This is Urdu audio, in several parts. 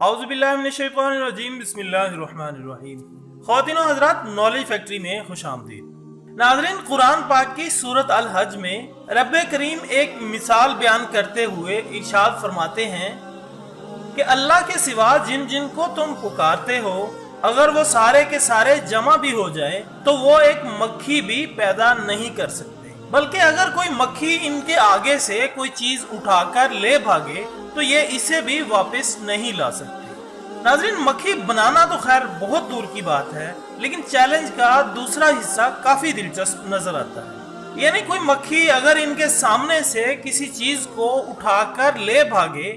اعوذ باللہ من الشیطان الرجیم، بسم اللہ الرحمن الرحیم۔ خواتین و حضرات، نالج فیکٹری میں خوش آمدید۔ ناظرین، قرآن پاک کی سورت الحج میں رب کریم ایک مثال بیان کرتے ہوئے ارشاد فرماتے ہیں کہ اللہ کے سوا جن جن کو تم پکارتے ہو، اگر وہ سارے کے سارے جمع بھی ہو جائیں تو وہ ایک مکھی بھی پیدا نہیں کر سکتے، بلکہ اگر کوئی مکھی ان کے آگے سے کوئی چیز اٹھا کر لے بھاگے تو یہ اسے بھی واپس نہیں لا سکتے۔ ناظرین، مکھی بنانا تو خیر بہت دور کی بات ہے، لیکن چیلنج کا دوسرا حصہ کافی دلچسپ نظر آتا ہے۔ یعنی کوئی مکھی اگر ان کے سامنے سے کسی چیز کو اٹھا کر لے بھاگے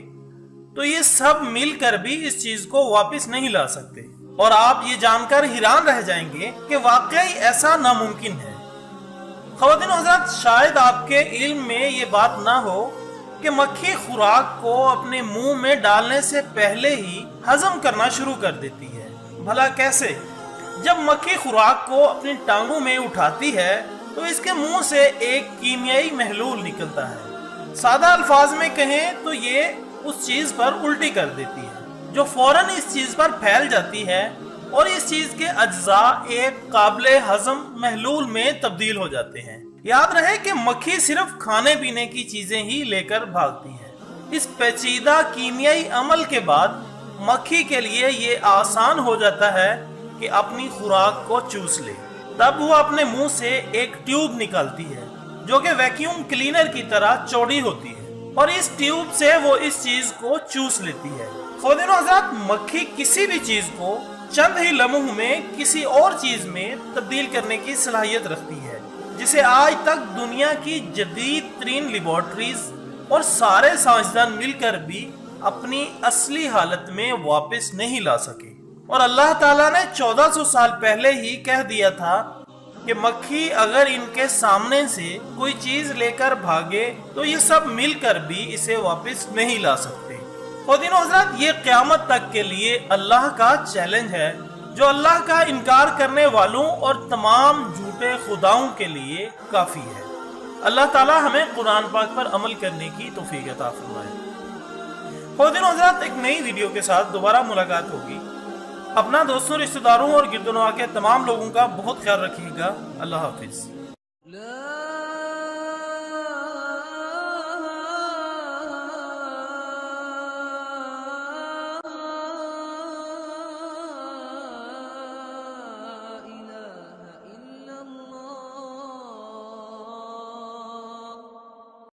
تو یہ سب مل کر بھی اس چیز کو واپس نہیں لا سکتے، اور آپ یہ جان کر حیران رہ جائیں گے کہ واقعی ایسا ناممکن ہے۔ خواتین و حضرات، شاید آپ کے علم میں یہ بات نہ ہو کہ مکھی خوراک کو اپنے منہ میں ڈالنے سے پہلے ہی ہضم کرنا شروع کر دیتی ہے۔ بھلا کیسے؟ جب مکھی خوراک کو اپنی ٹانگوں میں اٹھاتی ہے تو اس کے منہ سے ایک کیمیائی محلول نکلتا ہے۔ سادہ الفاظ میں کہیں تو یہ اس چیز پر الٹی کر دیتی ہے، جو فوراً اس چیز پر پھیل جاتی ہے اور اس چیز کے اجزاء ایک قابل ہضم محلول میں تبدیل ہو جاتے ہیں۔ یاد رہے کہ مکھی صرف کھانے پینے کی چیزیں ہی لے کر بھاگتی ہے۔ اس پیچیدہ کیمیائی عمل کے بعد مکھی کے لیے یہ آسان ہو جاتا ہے کہ اپنی خوراک کو چوس لے۔ تب وہ اپنے منہ سے ایک ٹیوب نکالتی ہے جو کہ ویکیوم کلینر کی طرح چوڑی ہوتی ہے، اور اس ٹیوب سے وہ اس چیز کو چوس لیتی ہے۔ خواتین و حضرات، مکھی کسی بھی چیز کو چند ہی لمحوں میں کسی اور چیز میں تبدیل کرنے کی صلاحیت رکھتی ہے، جسے آج تک دنیا کی جدید ترین لیبارٹریز اور سارے سائنسدان مل کر بھی اپنی اصلی حالت میں واپس نہیں لا سکے۔ اور اللہ تعالیٰ نے 1400 سال پہلے ہی کہہ دیا تھا کہ مکھی اگر ان کے سامنے سے کوئی چیز لے کر بھاگے تو یہ سب مل کر بھی اسے واپس نہیں لا سکتے۔ خواتین و حضرات، یہ قیامت تک کے لیے اللہ کا چیلنج ہے، جو اللہ کا انکار کرنے والوں اور تمام جھوٹے خداؤں کے لیے کافی ہے۔ اللہ تعالی ہمیں قرآن پاک پر عمل کرنے کی توفیق عطا فرمائے۔ خواتین و حضرات، ایک نئی ویڈیو کے ساتھ دوبارہ ملاقات ہوگی۔ اپنا دوستوں، رشتہ داروں اور گرد و نواح کے تمام لوگوں کا بہت خیال رکھیے گا۔ اللہ حافظ۔